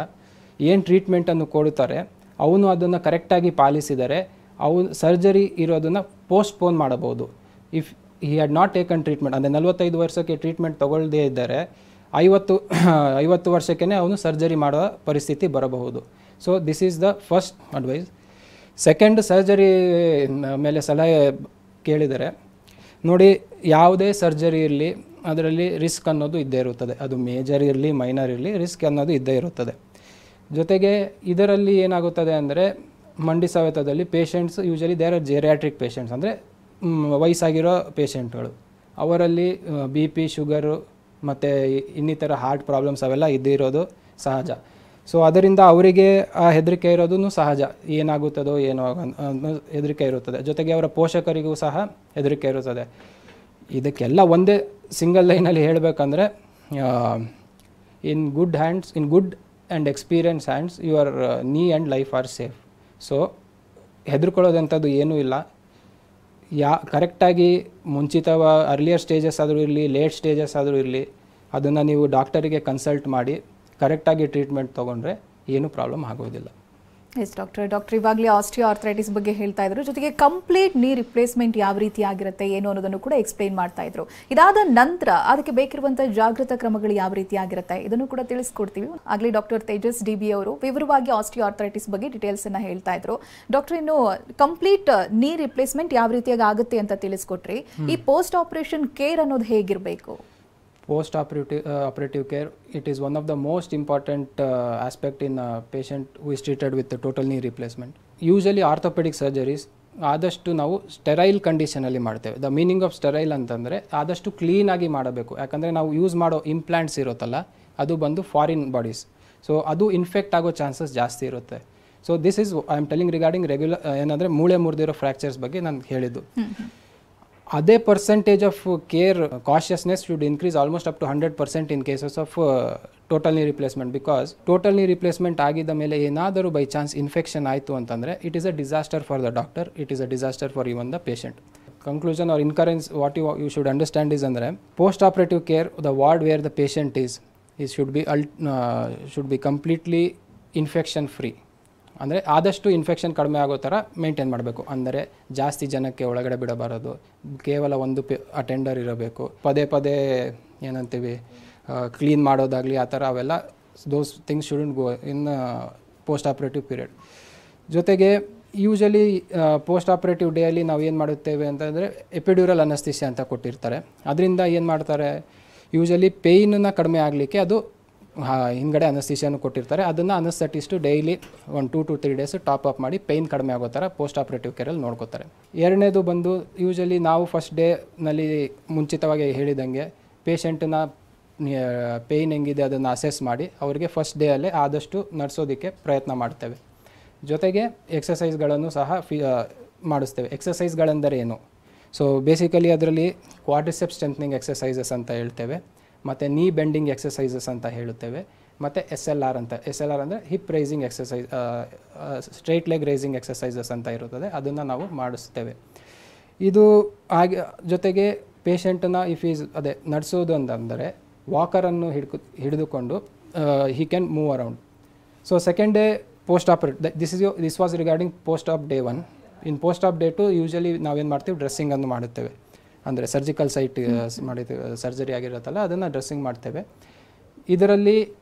ಏನು ಟ್ರೀಟ್ಮೆಂಟನ್ನು ಕೊಡುತ್ತಾರೆ ಅವನು ಅದನ್ನು ಕರೆಕ್ಟಾಗಿ ಪಾಲಿಸಿದರೆ ಅವನು ಸರ್ಜರಿ ಇರೋದನ್ನು ಪೋಸ್ಟ್ಪೋನ್ ಮಾಡಬಹುದು. If he had not taken treatment, ಅಂದರೆ 45 ವರ್ಷಕ್ಕೆ ಟ್ರೀಟ್ಮೆಂಟ್ ತೊಗೊಳ್ಳದೇ ಇದ್ದರೆ 50 ವರ್ಷಕ್ಕೇ ಅವನು ಸರ್ಜರಿ ಮಾಡೋ ಪರಿಸ್ಥಿತಿ ಬರಬಹುದು. So this is the first advise. Second, surgery ಮೇಲೆ ಸಲಹೆ ಕೇಳಿದರೆ ನೋಡಿ, ಯಾವುದೇ ಸರ್ಜರಿ ಇರಲಿ ಅದರಲ್ಲಿ ರಿಸ್ಕ್ ಅನ್ನೋದು ಇದ್ದೇ ಇರುತ್ತದೆ. ಅದು ಮೇಜರ್ ಇರಲಿ ಮೈನರ್ ಇರಲಿ, ರಿಸ್ಕ್ ಅನ್ನೋದು ಇದ್ದೇ ಇರುತ್ತದೆ. ಜೊತೆಗೆ ಇದರಲ್ಲಿ ಏನಾಗುತ್ತದೆ ಅಂದರೆ, ಮಂಡಿ ಸವೆತದಲ್ಲಿ patients usually there are geriatric patients, ಅಂದರೆ ವಯಸ್ಸಾಗಿರೋ ಪೇಷಂಟ್ಗಳು, ಅವರಲ್ಲಿ BP, ಶುಗರು ಮತ್ತು ಇನ್ನಿತರ ಹಾರ್ಟ್ ಪ್ರಾಬ್ಲಮ್ಸ್ ಅವೆಲ್ಲ ಇದ್ದಿರೋದು ಸಹಜ. ಸೊ ಅದರಿಂದ ಅವರಿಗೆ ಆ ಹೆದರಿಕೆ ಇರೋದು ಸಹಜ, ಏನಾಗುತ್ತದೋ ಏನೋ ಅನ್ನೋ ಹೆದರಿಕೆ ಇರುತ್ತದೆ. ಜೊತೆಗೆ ಅವರ ಪೋಷಕರಿಗೂ ಸಹ ಹೆದರಿಕೆ ಇರುತ್ತದೆ. ಇದಕ್ಕೆಲ್ಲ ಒಂದೇ ಸಿಂಗಲ್ ಲೈನಲ್ಲಿ ಹೇಳಬೇಕಂದ್ರೆ, in good and experience hands your knee and life are safe. So ಹೆದರ್ಕೊಳ್ಳೋದಂಥದ್ದು ಏನೂ ಇಲ್ಲ. ಕರೆಕ್ಟಾಗಿ ಅರ್ಲಿಯರ್ ಸ್ಟೇಜಸ್ ಆದರೂ ಇರಲಿ, ಲೇಟ್ ಸ್ಟೇಜಸ್ ಆದರೂ ಇರಲಿ, ಅದನ್ನು ನೀವು ಡಾಕ್ಟರಿಗೆ ಕನ್ಸಲ್ಟ್ ಮಾಡಿ ಕರೆಕ್ಟಾಗಿ ಟ್ರೀಟ್ಮೆಂಟ್ ತೊಗೊಂಡ್ರೆ ಏನೂ ಪ್ರಾಬ್ಲಮ್ ಆಗೋದಿಲ್ಲ. ಎಸ್ ಡಾಕ್ಟರ್ ಇವಾಗಲೇ ಆಸ್ಟಿಯೋ ಆರ್ಥರೈಟಿಸ್ ಬಗ್ಗೆ ಹೇಳ್ತಾ ಇದ್ರು, ಜೊತೆಗೆ ಕಂಪ್ಲೀಟ್ ನೀ ರಿಪ್ಲೇಸ್ಮೆಂಟ್ ಯಾವ ರೀತಿ ಆಗಿರುತ್ತೆ ಏನು ಅನ್ನೋದನ್ನು ಕೂಡ ಎಕ್ಸ್ಪ್ಲೈನ್ ಮಾಡ್ತಾ ಇದ್ರು. ಇದಾದ ನಂತರ ಅದಕ್ಕೆ ಬೇಕಿರುವಂತಹ ಜಾಗೃತಾ ಕ್ರಮಗಳು ಯಾವ ರೀತಿ ಆಗಿರುತ್ತೆ ಇದನ್ನು ಕೂಡ ತಿಳಿಸ್ಕೊಡ್ತೀವಿ. ಆಗಲೇ ಡಾಕ್ಟರ್ ತೇಜಸ್ DB ಅವರು ವಿವರವಾಗಿ ಆಸ್ಟಿಯೋ ಆರ್ಥರೈಟಿಸ್ ಬಗ್ಗೆ ಡೀಟೇಲ್ಸ್ ಅನ್ನ ಹೇಳ್ತಾ ಇದ್ರು. ಡಾಕ್ಟರ್, ಇನ್ನು ಕಂಪ್ಲೀಟ್ ನೀ ರಿಪ್ಲೇಸ್ಮೆಂಟ್ ಯಾವ ರೀತಿಯಾಗಿ ಆಗುತ್ತೆ ಅಂತ ತಿಳಿಸ್ಕೊಟ್ರಿ. ಈ ಪೋಸ್ಟ್ ಆಪರೇಷನ್ ಕೇರ್ ಅನ್ನೋದು ಹೇಗಿರಬೇಕು? Post operative care, it is one of the most important aspect in a patient who is treated with the total knee replacement. Usually orthopedic surgeries ಆದಷ್ಟು ನಾವು ಸ್ಟೆರೈಲ್ ಕಂಡೀಷನಲ್ಲಿ ಮಾಡ್ತೇವೆ. ದ ಮೀನಿಂಗ್ ಆಫ್ ಸ್ಟೆರೈಲ್ ಅಂತಂದರೆ ಆದಷ್ಟು ಕ್ಲೀನಾಗಿ ಮಾಡಬೇಕು. ಯಾಕಂದರೆ ನಾವು ಯೂಸ್ ಮಾಡೋ ಇಂಪ್ಲಾಂಟ್ಸ್ ಇರುತ್ತಲ್ಲ ಅದು ಬಂದು ಫಾರಿನ್ ಬಾಡೀಸ್, ಸೊ ಅದು ಇನ್ಫೆಕ್ಟ್ ಆಗೋ ಚಾನ್ಸಸ್ ಜಾಸ್ತಿ ಇರುತ್ತೆ. So this is I am telling regarding regular ಏನಂದರೆ ಮೂಳೆ ಮುರಿದಿರೋ ಫ್ರ್ಯಾಕ್ಚರ್ಸ್ ಬಗ್ಗೆ ನಾನು ಹೇಳಿದ್ದು. ಅದೇ percentage of care cautiousness should increase almost up to 100% in cases of total knee replacement. Because total knee replacement ಆಗಿದ್ದ ಮೇಲೆ ಏನಾದರೂ ಬೈ ಚಾನ್ಸ್ ಇನ್ಫೆಕ್ಷನ್ ಆಯಿತು ಅಂತಂದರೆ it is a disaster for the doctor, it is a disaster for even the patient. Conclusion are incurrence what you should understand is ಅಂದರೆ post operative care, the ward where the patient is should be completely infection free. ಅಂದರೆ ಆದಷ್ಟು infection ಕಡಿಮೆ ಆಗೋ ಥರ maintain ಮಾಡಬೇಕು. ಅಂದರೆ ಜಾಸ್ತಿ ಜನಕ್ಕೆ ಒಳಗಡೆ ಬಿಡಬಾರದು, ಕೇವಲ ಒಂದು ಅಟೆಂಡರ್ ಇರಬೇಕು, ಪದೇ ಪದೇ ಏನಂತೀವಿ ಕ್ಲೀನ್ ಮಾಡೋದಾಗಲಿ ಆ ಥರ ಅವೆಲ್ಲ those things shouldn't go in post operative period. ಜೊತೆಗೆ ಯೂಶಲಿ ಪೋಸ್ಟ್ ಆಪರೇಟಿವ್ ಡೇಯಲ್ಲಿ ನಾವು ಏನು ಮಾಡುತ್ತೇವೆ ಅಂತಂದರೆ ಎಪಿಡ್ಯೂರಲ್ ಅನಸ್ತೀಸಿಯಾ ಅಂತ ಕೊಟ್ಟಿರ್ತಾರೆ. ಅದರಿಂದ ಏನು ಮಾಡ್ತಾರೆ, ಯೂಶಲಿ ಪೇಯ್ನನ್ನು ಕಡಿಮೆ ಆಗಲಿಕ್ಕೆ ಅದು ಹಿಂಗಡೆ ಅನಸ್ತೀಸಿಯಾನು ಕೊಟ್ಟಿರ್ತಾರೆ. ಅದನ್ನು anaesthetist daily 1 2 to 3 days top up ಮಾಡಿ ಪೇಯ್ನ್ ಕಡಿಮೆ ಆಗೋ ಥರ ಪೋಸ್ಟ್ ಆಪರೇಟಿವ್ ಕೇರಲ್ಲಿ ನೋಡ್ಕೋತಾರೆ. ಎರಡನೇದು ಬಂದು ಯೂಶಲಿ ನಾವು ಫಸ್ಟ್ ಡೇನಲ್ಲಿ ಮುಂಚಿತವಾಗಿ ಹೇಳಿದಂಗೆ ಪೇಷಂಟನ್ನ ಪೇಯ್ನ್ ಹೆಂಗಿದೆ ಅದನ್ನು ಅಸೆಸ್ ಮಾಡಿ ಅವರಿಗೆ ಫಸ್ಟ್ ಡೇ ಅಲ್ಲೇ ಆದಷ್ಟು ನಡೆಸೋದಕ್ಕೆ ಪ್ರಯತ್ನ ಮಾಡ್ತೇವೆ. ಜೊತೆಗೆ ಎಕ್ಸಸೈಸ್ಗಳನ್ನು ಸಹ ಮಾಡಿಸ್ತೇವೆ. ಎಕ್ಸಸೈಸ್ಗಳೆಂದರೆ ಏನು? ಸೊ ಬೇಸಿಕಲಿ ಅದರಲ್ಲಿ ಕ್ವಾಡ್ರಿಸೆಪ್ಸ್ ಸ್ಟ್ರೆಂಥನಿಂಗ್ ಎಕ್ಸಸೈಸಸ್ ಅಂತ ಹೇಳ್ತೇವೆ, ಮತ್ತು ನೀ ಬೆಂಡಿಂಗ್ ಎಕ್ಸಸೈಸಸ್ ಅಂತ ಹೇಳುತ್ತೇವೆ, ಮತ್ತು SLR ಅಂತ. SLR ಅಂದರೆ hip raising exercise, straight leg raising exercises ಅಂತ ಇರುತ್ತದೆ, ಅದನ್ನು ನಾವು ಮಾಡಿಸ್ತೇವೆ. ಇದು ಹಾಗೆ ಜೊತೆಗೆ ಪೇಷಂಟನ್ನ ಅದೇ ನಡೆಸೋದು ಅಂತಂದರೆ ವಾಕರನ್ನು ಹಿಡಿದುಕೊಂಡು he can move around. So second day post operate this was regarding post of day 1. In post of day 2 usually ನಾವೇನು ಮಾಡ್ತೀವಿ, ಡ್ರೆಸ್ಸಿಂಗನ್ನು ಮಾಡುತ್ತೇವೆ. ಅಂದರೆ ಸರ್ಜಿಕಲ್ ಸೈಟ್ ಮಾಡಿದ್ದೇವೆ, ಸರ್ಜರಿ ಆಗಿರುತ್ತಲ್ಲ ಅದನ್ನು ಡ್ರೆಸ್ಸಿಂಗ್ ಮಾಡ್ತೇವೆ. ಇದರಲ್ಲಿ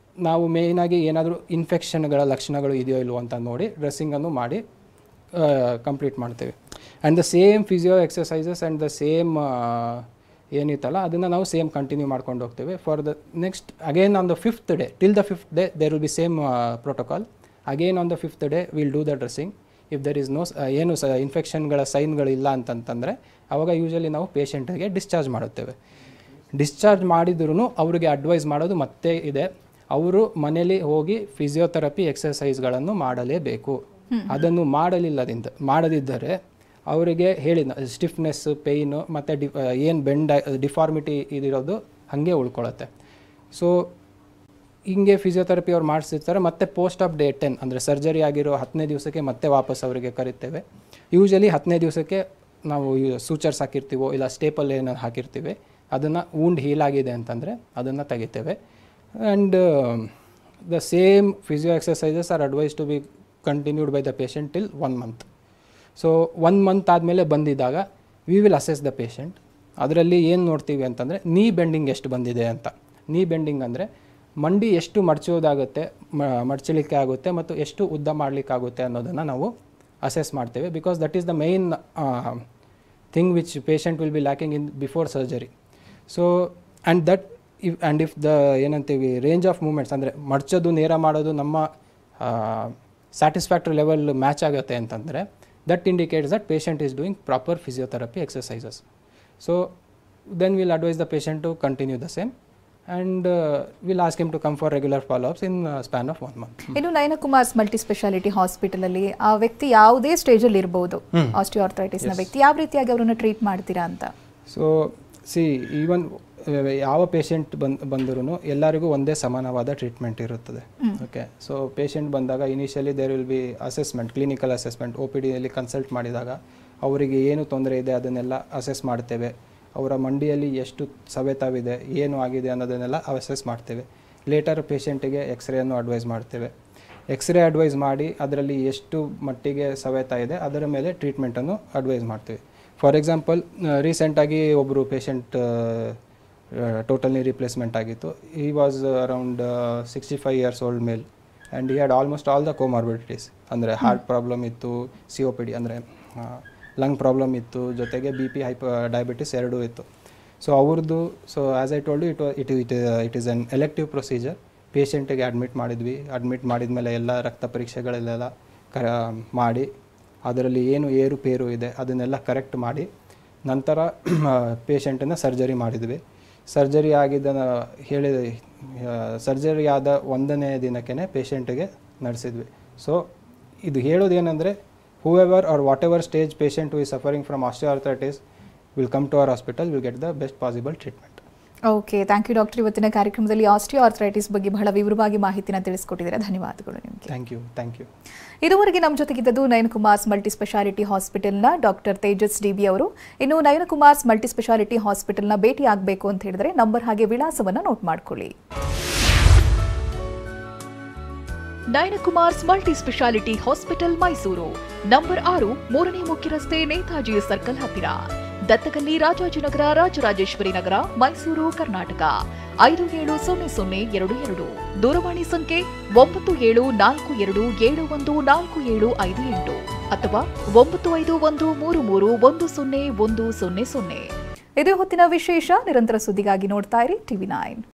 ನಾವು ಮೇಯ್ನಾಗಿ ಏನಾದರೂ ಇನ್ಫೆಕ್ಷನ್ಗಳ ಲಕ್ಷಣಗಳು ಇದೆಯೋ ಇಲ್ವೋ ಅಂತ ನೋಡಿ ಡ್ರೆಸ್ಸಿಂಗನ್ನು ಮಾಡಿ ಕಂಪ್ಲೀಟ್ ಮಾಡ್ತೇವೆ. And the same physio exercises and the same ಏನಿತ್ತಲ್ಲ ಅದನ್ನು ನಾವು ಸೇಮ್ ಕಂಟಿನ್ಯೂ ಮಾಡ್ಕೊಂಡು ಹೋಗ್ತೇವೆ for the next. Again on the 5th day, till the 5th day there will be same protocol. Again on the 5th day will do the dressing. If there is no ಏನು ಇನ್ಫೆಕ್ಷನ್ಗಳ ಸೈನ್ಗಳಿಲ್ಲ ಅಂತಂತಂದರೆ ಆವಾಗ usually ನಾವು ಪೇಷಂಟಿಗೆ discharge ಮಾಡುತ್ತೇವೆ. Discharge ಮಾಡಿದ್ರೂ ಅವರಿಗೆ advice ಮಾಡೋದು ಮತ್ತೆ ಇದೆ, ಅವರು ಮನೇಲಿ ಹೋಗಿ ಫಿಸಿಯೋಥೆರಪಿ ಎಕ್ಸಸೈಸ್ಗಳನ್ನು ಮಾಡಲೇಬೇಕು. ಅದನ್ನು ಮಾಡದಿದ್ದರೆ ಅವರಿಗೆ ಹೇಳಿದ ಸ್ಟಿಫ್ನೆಸ್, ಪೇಯ್ನು ಮತ್ತು ಏನು ಡಿಫಾರ್ಮಿಟಿ ಇದಿರೋದು ಹಾಗೆ ಉಳ್ಕೊಳ್ಳುತ್ತೆ. ಸೊ ಹಿಂಗೆ ಫಿಸಿಯೋಥೆರಪಿ ಅವ್ರು ಮಾಡಿಸಿರ್ತಾರೆ. ಮತ್ತು ಪೋಸ್ಟ್ ಆಫ್ ಡೇ 10 ಅಂದರೆ ಸರ್ಜರಿ ಆಗಿರೋ 10ನೇ ದಿವಸಕ್ಕೆ ಮತ್ತೆ ವಾಪಸ್ ಅವರಿಗೆ ಕರಿತೇವೆ. ಯೂಶಲಿ 10ನೇ ದಿವಸಕ್ಕೆ ನಾವು ಸೂಚರ್ಸ್ ಹಾಕಿರ್ತೀವೋ ಇಲ್ಲ ಸ್ಟೇಪಲ್ ಏನೋ ಹಾಕಿರ್ತೀವಿ, ಅದನ್ನು ವೂಂಡ್ ಹೀಲ್ ಆಗಿದೆ ಅಂತಂದರೆ ಅದನ್ನು ತೆಗಿತೇವೆ. And the same physio exercises are advise to be continued by the patient till 1 month. So 1 month ಆದಮೇಲೆ ಬಂದಿದ್ದಾಗ we will assess the patient. ಅದರಲ್ಲಿ ಏನು ನೋಡ್ತೀವಿ ಅಂತಂದರೆ ನೀ ಬೆಂಡಿಂಗ್ ಎಷ್ಟು ಬಂದಿದೆ ಅಂತ. ನೀ ಬೆಂಡಿಂಗ್ ಅಂದರೆ ಮಂಡಿ ಎಷ್ಟು ಮಡಚೋದಾಗುತ್ತೆ, ಮಡಚಲಿಕ್ಕೆ ಆಗುತ್ತೆ ಮತ್ತು ಎಷ್ಟು ಉದ್ದ ಮಾಡಲಿಕ್ಕಾಗುತ್ತೆ ಅನ್ನೋದನ್ನು ನಾವು ಅಸೆಸ್ ಮಾಡ್ತೇವೆ. Because that is the main thing which patient will be lacking in before surgery. So and if the ಏನಂತೀವಿ ರೇಂಜ್ ಆಫ್ ಮೂಮೆಂಟ್ಸ್ ಅಂದರೆ ಮಡಚೋದು ನೇರ ಮಾಡೋದು ನಮ್ಮ ಸ್ಯಾಟಿಸ್ಫ್ಯಾಕ್ಟರಿ ಲೆವೆಲ್ ಮ್ಯಾಚ್ ಆಗುತ್ತೆ ಅಂತಂದರೆ that indicates that patient is doing proper physiotherapy exercises. So then will advise the patient to continue the same and we'll ask him to come for regular follow-ups in span of 1 month. ಇನ್ನು ನಯನಕುಮಾರ್ಸ್ multi speciality hospital ಅಲ್ಲಿ ಆ ವ್ಯಕ್ತಿ ಯಾವುದೇ stage ಅಲ್ಲಿ ಇರಬಹುದು, ಆಸ್ಟಿಯೋಆರ್ಥರೈಟಿಸ್ ನ ವ್ಯಕ್ತಿ, ಯಾವ ರೀತಿಯಾಗಿ ಅವರನ್ನು ಟ್ರೀಟ್ ಮಾಡ್ತೀರಾ ಅಂತ? ಸೊ ಈವನ್ ಯಾವ ಪೇಷಂಟ್ ಬಂದರೂ ಎಲ್ಲರಿಗೂ ಒಂದೇ ಸಮಾನವಾದ ಟ್ರೀಟ್ಮೆಂಟ್ ಇರುತ್ತದೆ. ಓಕೆ, ಸೊ ಪೇಷಂಟ್ ಬಂದಾಗ initially there will be assessment, clinical assessment. OPDಯಲ್ಲಿ ಕನ್ಸಲ್ಟ್ ಮಾಡಿದಾಗ ಅವರಿಗೆ ಏನು ತೊಂದರೆ ಇದೆ ಅದನ್ನೆಲ್ಲ ಅಸೆಸ್ ಮಾಡ್ತೇವೆ. ಅವರ ಮಂಡಿಯಲ್ಲಿ ಎಷ್ಟು ಸವೆತವಿದೆ, ಏನು ಆಗಿದೆ ಅನ್ನೋದನ್ನೆಲ್ಲ ಅಸೆಸ್ ಮಾಡ್ತೇವೆ. ಲೇಟರ್ ಪೇಷಂಟಿಗೆ ಎಕ್ಸ್ರೇಯನ್ನು ಅಡ್ವೈಸ್ ಮಾಡ್ತೇವೆ. ಎಕ್ಸ್ರೇ ಅಡ್ವೈಸ್ ಮಾಡಿ ಅದರಲ್ಲಿ ಎಷ್ಟು ಮಟ್ಟಿಗೆ ಸವೆತ ಇದೆ ಅದರ ಮೇಲೆ ಟ್ರೀಟ್ಮೆಂಟನ್ನು ಅಡ್ವೈಸ್ ಮಾಡ್ತೀವಿ. ಫಾರ್ ಎಕ್ಸಾಂಪಲ್ ರೀಸೆಂಟಾಗಿ ಒಬ್ಬರು ಪೇಷಂಟ್ ಟೋಟಲ್ ನೀ ರಿಪ್ಲೇಸ್ಮೆಂಟ್ ಆಗಿತ್ತು. He was around 65 years old male and he had almost all the comorbidities. ಅಂದರೆ ಹಾರ್ಟ್ ಪ್ರಾಬ್ಲಮ್ ಇತ್ತು, COPD ಅಂದರೆ ಲಂಗ್ ಪ್ರಾಬ್ಲಮ್ ಇತ್ತು, ಜೊತೆಗೆ BP ಡಯಾಬಿಟಿಸ್ ಎರಡೂ ಇತ್ತು. ಸೊ ಅವ್ರದ್ದು as I told it is an elective procedure. ಪೇಷಂಟಿಗೆ admit ಮಾಡಿದ್ವಿ. ಅಡ್ಮಿಟ್ ಮಾಡಿದ ಮೇಲೆ ಎಲ್ಲ ರಕ್ತ ಪರೀಕ್ಷೆಗಳೆಲ್ಲ ಮಾಡಿ ಅದರಲ್ಲಿ ಏನು ಏರುಪೇರು ಇದೆ ಅದನ್ನೆಲ್ಲ ಕರೆಕ್ಟ್ ಮಾಡಿ ನಂತರ ಪೇಷಂಟನ್ನು ಸರ್ಜರಿ ಮಾಡಿದ್ವಿ. ಸರ್ಜರಿ ಸರ್ಜರಿ ಆದ 1ನೇ ದಿನಕ್ಕೆ ಪೇಷಂಟಿಗೆ ನಡೆಸಿದ್ವಿ. ಸೊ ಇದು ಹೇಳೋದೇನೆಂದರೆ whoever or whatever stage patient who is suffering from osteoarthritis will come to our hospital, will get the best possible treatment. Okay, thank you doctor. ಇವತ್ತಿನ ಕಾರ್ಯಕ್ರಮದಲ್ಲಿ ಆಸ್ಟಿಯೋಆರ್ಥರೈಟಿಸ್ ಬಗ್ಗೆ ಬಹಳ ವಿವರವಾಗಿ ಮಾಹಿತಿನ ತಿಳಿಸ್ಕೊಟ್ಟಿದ್ದೀರಾ. ಧನ್ಯವಾದಗಳು ನಿಮಗೆ. Thank you. ಇದುವರೆಗೆ ನಮ್ಮ ಜೊತೆಗಿದ್ದದ್ದು ನಯನಕುಮಾರ್ಸ್ ಮಲ್ಟಿ ಸ್ಪೆಷಾಲಿಟಿ ಹಾಸ್ಪಿಟಲ್ನ ಡಾಕ್ಟರ್ ತೇಜಸ್ DB ಅವರು. ಇನ್ನು ನಯನಕುಮಾರ್ಸ್ ಮಲ್ಟಿ ಸ್ಪೆಷಾಲಿಟಿ ಹಾಸ್ಪಿಟಲ್ನ ಭೇಟಿ ಆಗಬೇಕು ಅಂತ ಹೇಳಿದ್ರೆ ನಂಬರ್ ಹಾಗೆ ವಿಳಾಸವನ್ನು ನೋಟ್ ಮಾಡ್ಕೊಳ್ಳಿ. Nayanakumar's multi speciality hospital, Mysuru, number 6, 3ನೇ ಮುಖ್ಯ ರಸ್ತೆ, ನೇತಾಜಿ ಸರ್ಕಲ್ ಹತ್ತಿರ, ದತ್ತಗಲ್ಲಿ, ರಾಜಾಜಿನಗರ, ರಾಜರಾಜೇಶ್ವರಿ ನಗರ, ಮೈಸೂರು, ಕರ್ನಾಟಕ 570022. ದೂರವಾಣಿ ಸಂಖ್ಯೆ 9742714758 ಅಥವಾ 9513310100. ಇದು ಹೊತ್ತಿನ ವಿಶೇಷ. ನಿರಂತರ ಸುದ್ದಿಗಾಗಿ ನೋಡ್ತಾ ಇರಿ TV9.